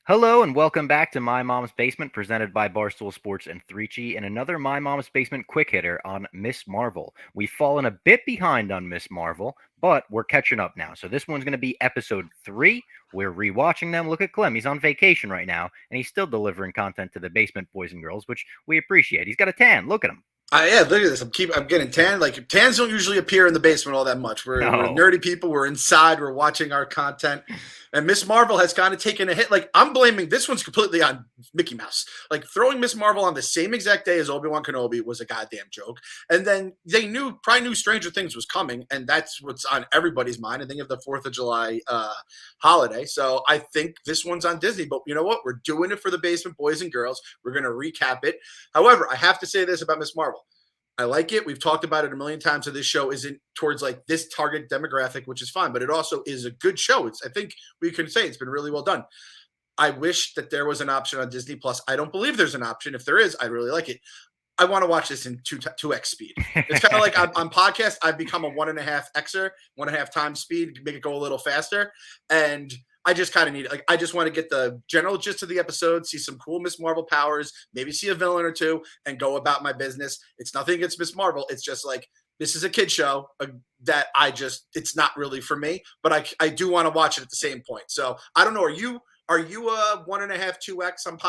Hello and welcome back to My Mom's Basement, presented by Barstool Sports and 3G, and another My Mom's Basement quick hitter on Miss Marvel. We've fallen a bit behind on Miss Marvel, but we're catching up now. So this one's going to be episode 3. We're rewatching them. Look at Clem; he's on vacation right now, and he's still delivering content to the basement boys and girls, which we appreciate. He's got a tan. Look at him. Yeah, look at this. I'm getting tan. Like tans don't usually appear in the basement all that much. We're No. nerdy people. We're inside. We're watching our content, and Miss Marvel has kind of taken a hit. Like I'm blaming this one's completely on Mickey Mouse. Like throwing Miss Marvel on the same exact day as Obi-Wan Kenobi was a goddamn joke. And then they probably knew Stranger Things was coming, and that's what's on everybody's mind. I think of the 4th of July holiday. So I think this one's on Disney. But you know what? We're doing it for the basement boys and girls. We're gonna recap it. However, I have to say this about Miss Marvel. I like it. We've talked about it a million times. So this show isn't towards like this target demographic, which is fine, but it also is a good show. I think we can say it's been really well done. I wish that there was an option on Disney Plus. I don't believe there's an option. If there is, I really like it. I want to watch this in 2x speed. It's kind of like on podcast, I've become a 1.5xer, 1.5 times speed, make it go a little faster. And I just kind of need like I just want to get the general gist of the episode, see some cool Miss Marvel powers, maybe see a villain or two, and go about my business. It's nothing against Miss Marvel. It's just like this is a kid show that it's not really for me, but I do want to watch it at the same point. So I don't know. Are you a 1.5 2x on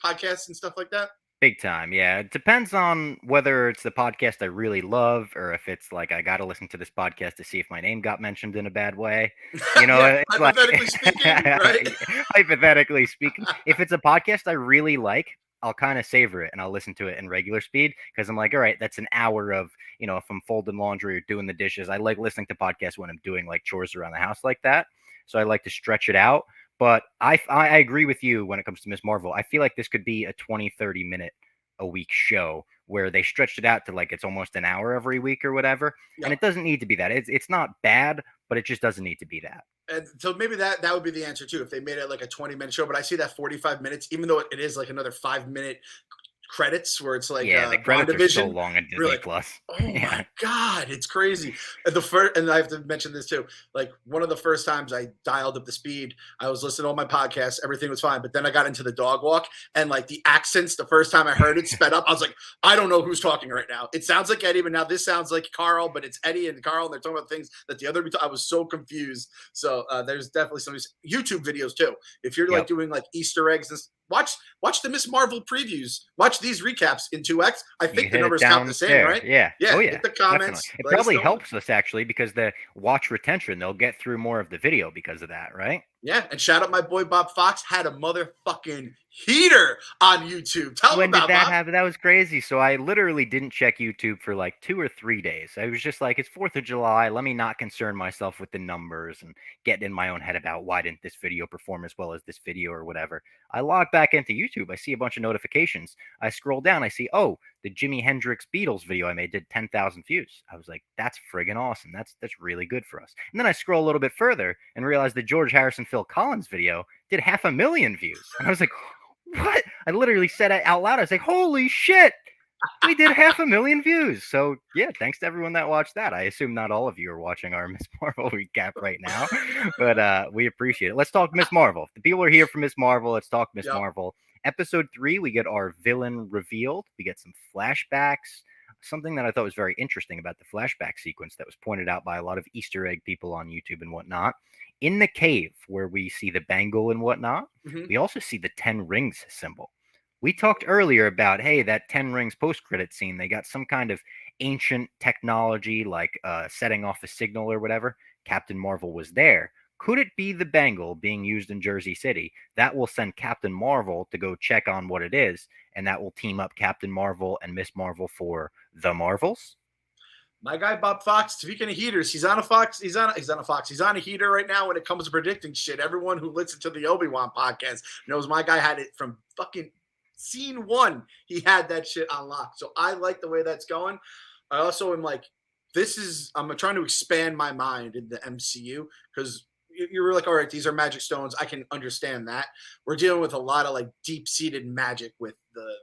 podcasts and stuff like that? Big time, yeah. It depends on whether it's the podcast I really love or if it's like I got to listen to this podcast to see if my name got mentioned in a bad way. Yeah, It's like hypothetically speaking, right? hypothetically speaking, if it's a podcast I really like, I'll kind of savor it and I'll listen to it in regular speed because I'm like, all right, that's an hour of, if I'm folding laundry or doing the dishes. I like listening to podcasts when I'm doing like chores around the house like that. So I like to stretch it out. But I agree with you when it comes to Miss Marvel. I feel like this could be a 20-30 minute a week show where they stretched it out to like it's almost an hour every week or whatever. Yeah. And it doesn't need to be that. It's not bad, but it just doesn't need to be that. And so maybe that would be the answer too if they made it like a 20-minute show. But I see that 45 minutes, even though it is like another 5-minute credits where it's like Yeah, the credits are so WandaVision. long on We're Disney like, Plus. oh Yeah. my god, it's crazy. And I have to mention this too. Like one of the first times I dialed up the speed, I was listening to all my podcasts, everything was fine. But then I got into the dog walk and like the accents, the first time I heard it sped up, I was like, I don't know who's talking right now. It sounds like Eddie, but now this sounds like Carl, but it's Eddie and Carl, and they're talking about things that the other. I was so confused. So there's definitely some YouTube videos too. If you're like doing like Easter eggs and watch the Miss Marvel previews. Watch these recaps in 2x. I think the numbers count the same, right? Yeah. Yeah. Oh yeah. Hit the comments. Definitely. It probably helps us actually because the watch retention, they'll get through more of the video because of that, right? Yeah, and shout out my boy Bob Fox had a motherfucking heater on YouTube. Tell When him about did that Bob. happen? That was crazy. So I literally didn't check YouTube for like 2 or 3 days. I was just like, it's 4th of July. Let me not concern myself with the numbers and get in my own head about why didn't this video perform as well as this video or whatever. I log back into YouTube. I see a bunch of notifications. I scroll down. I see, oh, the Jimi Hendrix Beatles video I made did 10,000 views. I was like, that's friggin' awesome. That's really good for us. And then I scroll a little bit further and realize the George Harrison Phil Collins video did 500,000 views. And I was like, what? I literally said it out loud. I was like, holy shit, we did 500,000 views. So yeah, thanks to everyone that watched that. I assume not all of you are watching our Miss Marvel recap right now, but we appreciate it. Let's talk Miss Marvel. The people are here for Miss Marvel. Let's talk Miss Marvel. Episode 3, we get our villain revealed. We get some flashbacks. Something that I thought was very interesting about the flashback sequence that was pointed out by a lot of Easter egg people on YouTube and whatnot. In the cave where we see the bangle and whatnot, we also see the 10 rings symbol. We talked earlier about, hey, that 10 rings post-credit scene, they got some kind of ancient technology like setting off a signal or whatever. Captain Marvel was there. Could it be the bangle being used in Jersey City? That will send Captain Marvel to go check on what it is, and that will team up Captain Marvel and Miss Marvel for the Marvels. My guy Bob Fox, speaking of heaters, he's on a Fox. He's on a Fox. He's on a heater right now when it comes to predicting shit. Everyone who listened to the Obi-Wan podcast knows my guy had it from fucking scene 1. He had that shit on lock. So I like the way that's going. I also am like, I'm trying to expand my mind in the MCU because you were like, all right, these are magic stones. I can understand that. We're dealing with a lot of like deep-seated magic with the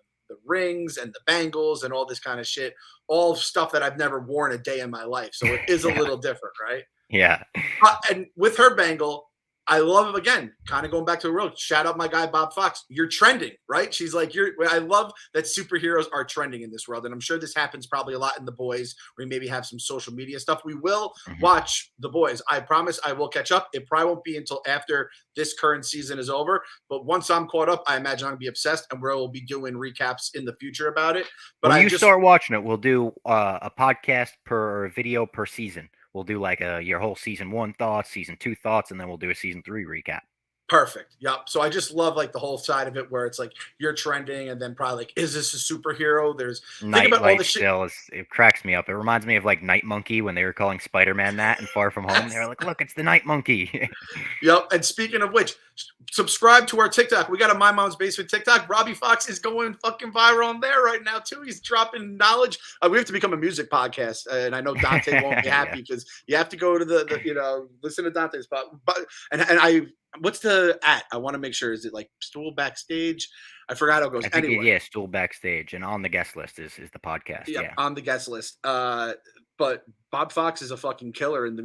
rings and the bangles and all this kind of shit, all stuff that I've never worn a day in my life. So it is a little different, right? Yeah. And with her bangle, I love, again, kind of going back to the world. Shout out my guy Bob Fox. You're trending, right? She's like, I love that superheroes are trending in this world, and I'm sure this happens probably a lot in The Boys. We maybe have some social media stuff. We will Mhm. watch The Boys. I promise I will catch up. It probably won't be until after this current season is over, but once I'm caught up, I imagine I'm gonna be obsessed, and we'll be doing recaps in the future about it. But When I you just start watching it, we'll do a podcast per or video per season. We'll do like your whole season 1 thoughts, season 2 thoughts, and then we'll do a season 3 recap. Perfect. Yep. So I just love like the whole side of it where it's like you're trending and then probably like, is this a superhero? There's think about all Nightlight the shit. still is it cracks me up. It reminds me of like Night Monkey when they were calling Spider-Man that in Far From Home. They were Yes. like, "Look, it's the Night Monkey." Yep. And speaking of which, subscribe to our TikTok. We got a My Mom's Basement TikTok. Robbie Fox is going fucking viral on there right now too. He's dropping knowledge. We have to become a music podcast, and I know Dante won't be Yeah. happy because you have to go to the listen to Dante's. But and I what's the at? I want to make sure, is it like Stool Backstage? I forgot how it goes. I think Anyway, yeah, Stool Backstage and on the guest list is the podcast. yep, Yeah. on the guest list. But Bob Fox is a fucking killer in the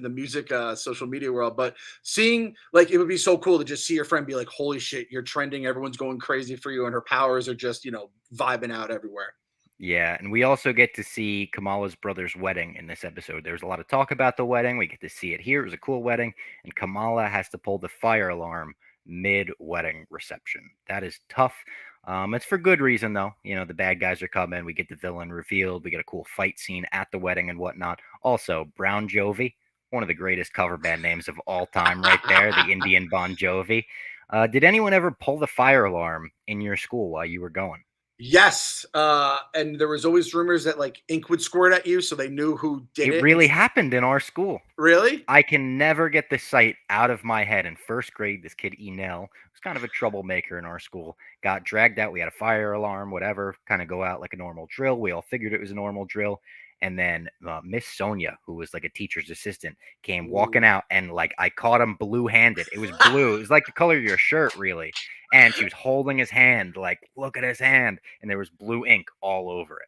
music social media world. But seeing like it would be so cool to just see your friend be like, "Holy shit, you're trending! Everyone's going crazy for you," and her powers are just vibing out everywhere. Yeah, and we also get to see Kamala's brother's wedding in this episode. There's a lot of talk about the wedding. We get to see it here. It was a cool wedding, and Kamala has to pull the fire alarm mid-wedding reception. That is tough. It's for good reason, though. The bad guys are coming. We get the villain revealed. We get a cool fight scene at the wedding and whatnot. Also, Brown Jovi, one of the greatest cover band names of all time, right there. The Indian Bon Jovi. Did anyone ever pull the fire alarm in your school while you were going? Yes, and there was always rumors that like ink would squirt at you, so they knew who did It it. really happened in our school. Really? I can never get the sight out of my head. In first grade, this kid Enel was kind of a troublemaker in our school. Got dragged out. We had a fire alarm, whatever, kind of go out like a normal drill. We all figured it was a normal drill. And then Miss Sonia, who was like a teacher's assistant, came walking Ooh. out, and like I caught him blue-handed. It was blue. It was like the color of your shirt, really. And she was holding his hand, like, look at his hand, and there was blue ink all over it.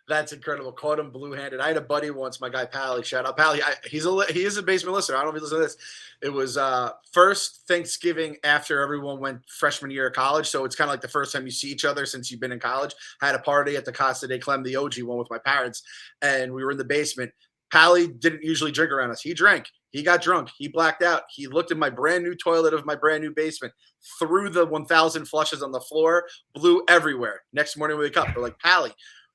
That's incredible. Caught him blue-handed. I had a buddy once, my guy Pally. Shout out Pally. He is a basement listener. I don't know if he listens to this. It was first Thanksgiving after everyone went freshman year of college, so it's kind of like the first time you see each other since you've been in college. I had a party at the Casa de Clem, the OG one, with my parents, and we were in the basement. Pally didn't usually drink around us. He drank. He got drunk. He blacked out. He looked at my brand new toilet of my brand new basement, threw the 1,000 flushes on the floor, blew everywhere. Next morning we wake up. We're like, Pally.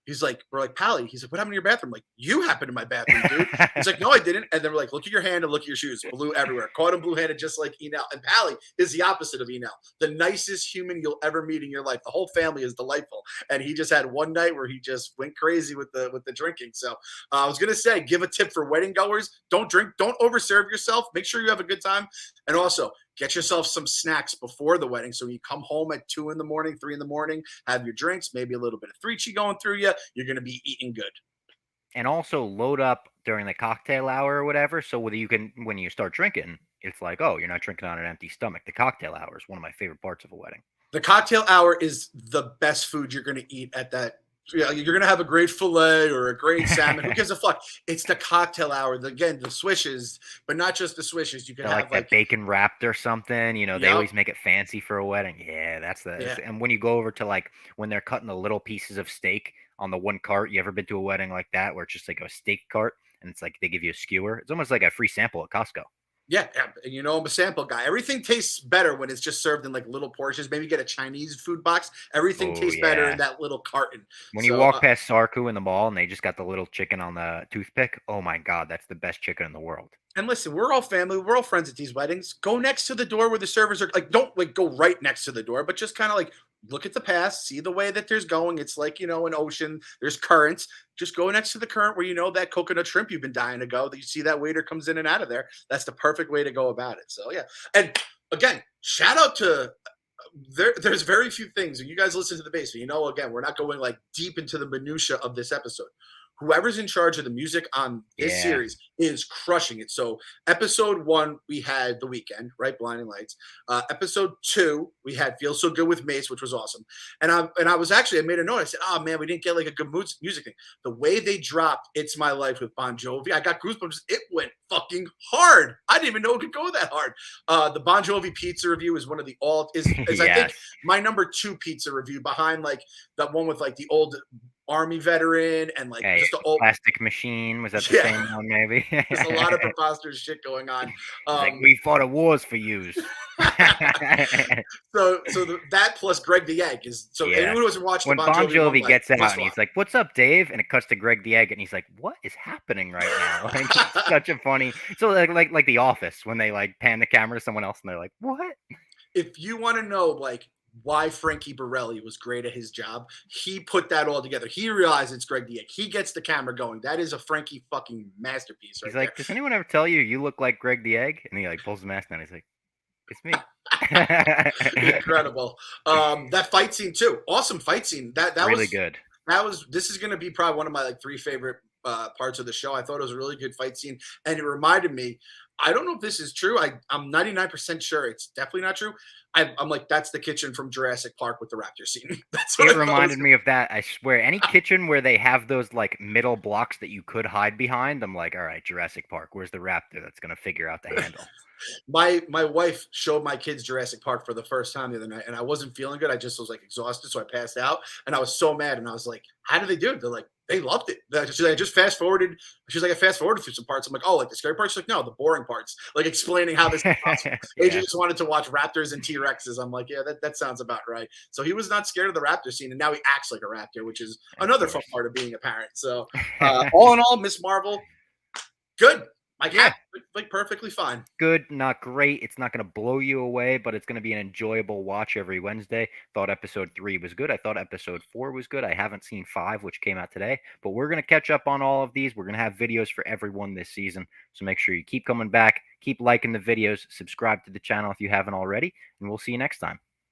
We're like, Pally. He's like, what happened to your bathroom? Like, you happened in my bathroom, dude. He's like, no, I didn't. And then we're like, look at your hand and look at your shoes. Blue everywhere. Caught him blue-handed just like Enel. And Pally is the opposite of Enel. The nicest human you'll ever meet in your life. The whole family is delightful. And he just had one night where he just went crazy with the drinking. So I was gonna say, give a tip for wedding goers. Don't drink, don't overserve yourself. Make sure you have a good time. And also get yourself some snacks before the wedding. So you come home at 2 in the morning, 3 in the morning, have your drinks, maybe a little bit of 3-chi going through you. You're going to be eating good. And also load up during the cocktail hour or whatever. So whether you can, when you start drinking, it's like, oh, you're not drinking on an empty stomach. The cocktail hour is one of my favorite parts of a wedding. The cocktail hour is the best food you're going to eat at that. You're going to have a great filet or a great salmon. Who gives a fuck? It's the cocktail hour. Again, the swishes, but not just the swishes. You can They're have like that bacon wrapped or something. They yep, always make it fancy for a wedding. Yeah, that's the. yeah. And when you go over to like when they're cutting the little pieces of steak on the one cart, you ever been to a wedding like that where it's just like a steak cart and it's like they give you a skewer? It's almost like a free sample at Costco. Yeah, and I'm a sample guy. Everything tastes better when it's just served in like little portions. Maybe get a Chinese food box. Everything Oh tastes better in yeah. that little carton. When you So walk past Sarku in the mall and they just got the little chicken on the toothpick, oh my god, that's the best chicken in the world. and listen, we're all family. We're all friends at these weddings. Go next to the door where the servers are. Like, don't like go right next to the door, but just kind of like look at the path, see the way that there's going. It's like an ocean. There's currents. Just go next to the current where that coconut shrimp you've been dying to go. That you see that waiter comes in and out of there. That's the perfect way to go about it. So yeah, and again, shout out to there's very few things. When you guys listen to the base, again, we're not going like deep into the minutia of this episode. whoever's in charge of the music on this Yeah. series is crushing it. So episode 1, we had The Weeknd, right? Blinding Lights. Episode 2, we had Feel So Good with Mace, which was awesome. And I was actually, I made a note. I said, oh man, we didn't get like a good music thing. The way they dropped It's My Life with Bon Jovi, I got goosebumps. It went fucking hard. I didn't even know it could go that hard. The Bon Jovi pizza review is one of the is I think Yes. my number 2 pizza review, behind like that one with like the old army veteran and like Hey, just the old, Plastic Machine, was that the yeah, same one maybe? there's a lot of preposterous shit going on. He's like, Um, "We fought a wars for yous." that plus Greg the Egg is, so Yeah. anyone who hasn't watched the When Bon Bon Jovi one, Jovi like gets out must and watch. he's like, "What's up, Dave?" and it cuts to Greg the Egg and he's like, "What is happening right now?" Like, it's such a funny. So like The Office when they like pan the camera to someone else and they're like, "What?" If you want to know like why Frankie Borelli was great at his job, he put that all together. He realized it's Greg the Egg. He gets the camera going. That is a Frankie fucking masterpiece right He's there. like, "Does anyone ever tell you you look like Greg the Egg?" And he like pulls the mask down. He's like, "It's me." Incredible. That fight scene too. Awesome fight scene. That Really was good. this is going to be probably one of my like 3 favorite parts of the show. I thought it was a really good fight scene, and it reminded me. I don't know if this is true. I'm 99% sure it's definitely not true. I'm like, that's the kitchen from Jurassic Park with the raptor scene. That's what It I thought was. reminded me of that. I swear, any kitchen where they have those like middle blocks that you could hide behind, I'm like, all right, Jurassic Park. Where's the raptor that's gonna figure out the handle? My wife showed my kids Jurassic Park for the first time the other night, and I wasn't feeling good. I just was like exhausted, so I passed out, and I was so mad. And I was like, "How did they do it?" They're like, "They loved it." She's like, "I just fast forwarded." She's like, "I fast forwarded through some parts." I'm like, "Oh, like the scary parts?" She's like, "No, the boring parts." Like explaining how this is possible. AJ Yeah, just wanted to watch raptors and T Rexes. I'm like, "Yeah, that sounds about right." So he was not scared of the raptor scene, and now he acts like a raptor, which is of another fun course. part of being a parent. So all in all, Miss Marvel, good. Like, Yeah, like perfectly fine. good, not great. It's not going to blow you away, but it's going to be an enjoyable watch every Wednesday. Thought episode 3 was good. I thought episode 4 was good. I haven't seen 5, which came out today, but we're going to catch up on all of these. We're going to have videos for everyone this season. So make sure you keep coming back, keep liking the videos, subscribe to the channel if you haven't already, and we'll see you next time.